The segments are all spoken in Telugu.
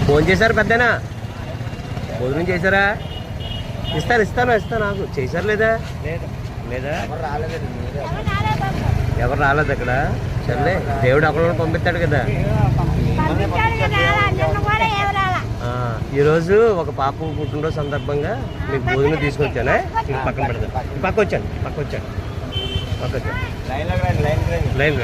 ఫోన్ చేశారు పెద్దనా? భోజనం చేశారా? ఇస్తాను నాకు చేశారు లేదా? లేదా ఎవరు రాలేదు అక్కడ. సర్లే, దేవుడు అక్కడ పంపిస్తాడు కదా. ఈరోజు ఒక పాప పుట్టినరోజు సందర్భంగా మీకు భోజనం తీసుకొచ్చానే. పక్కన పెడతాను. పక్క వచ్చాను లైన్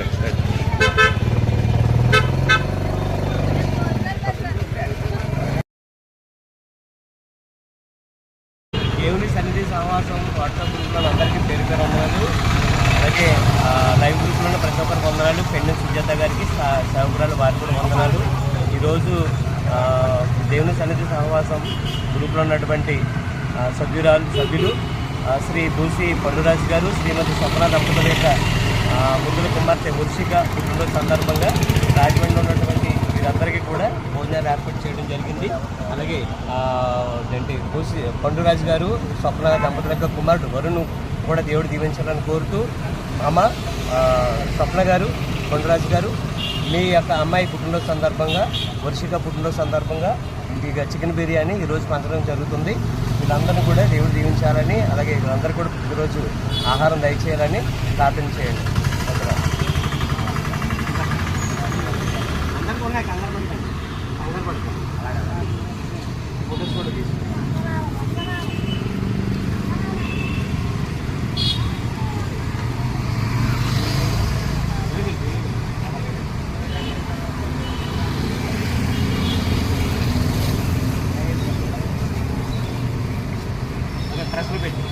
దేవుని సన్నిధి సహవాసం వాట్సాప్ గ్రూప్లో అందరికీ పేరు వందనాలు. అలాగే లైవ్ గ్రూప్లో ప్రతి ఒక్కరికి వందనాలు. పెన్ను సుజాత గారికి, సహపురాలు వారికి కూడా వందనాలు. ఈరోజు దేవుని సన్నిధి సహవాసం గ్రూప్లో ఉన్నటువంటి సభ్యులు శ్రీ బూసి పండురాజు గారు, శ్రీమతి స్వప్న దంపతుల యొక్క ముగ్గురు కుమార్తె వర్షిక పుట్టినరోజు సందర్భంగా రాజమండ్రిలో ఉన్నటువంటి వీరందరికీ కూడా భోజనాలు ఏర్పాటు చేయడం జరిగింది. అలాగే బూసి పండురాజు గారు, స్వప్న దంపతుల యొక్క కుమారుడు వరుణ్ కూడా దేవుడు దీవించాలని కోరుతూ, అమ్మ స్వప్న గారు, పండురాజు గారు, మీ యొక్క అమ్మాయి పుట్టినరోజు సందర్భంగా, వర్షిక పుట్టినరోజు సందర్భంగా ఇక చికెన్ బిర్యానీ ఈరోజు పంచడం జరుగుతుంది. వీళ్ళందరినీ కూడా దేవుడు దీవించాలని, అలాగే వీళ్ళందరూ కూడా ప్రతిరోజు ఆహారం దయచేయాలని ప్రార్థన చేయండి. ఫోటోస్ కూడా తీసుకుంటాం. ప్రశ్న పెట్టింది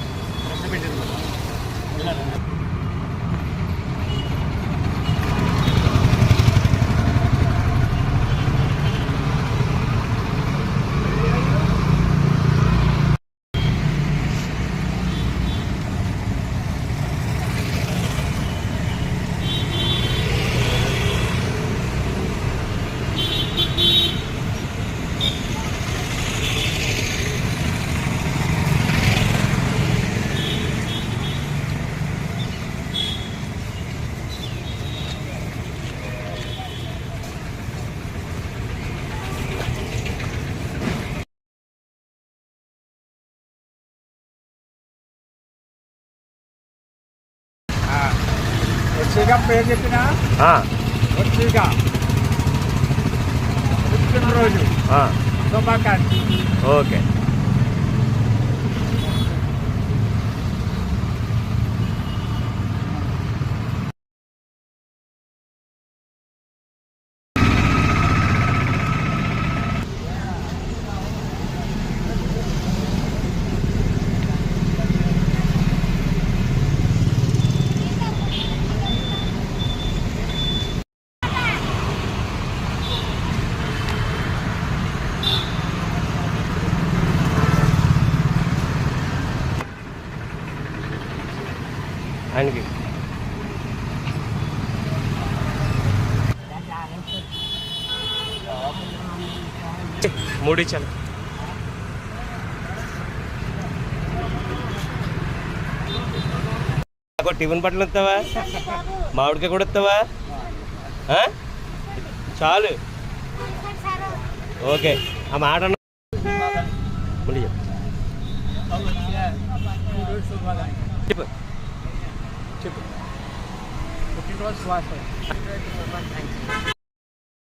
పేరు చెప్పిన పుట్టినరోజు శుభాకాంక్ష. ఓకే. ఆయనకి మూడు ఇచ్చాను. టిఫిన్ బట్టలు వస్తావా? మామిడికాయ కూడా వస్తావా? చాలు. ఓకే. ఆ మాట చెప్పు చెప్పు. పుట్టినరోజు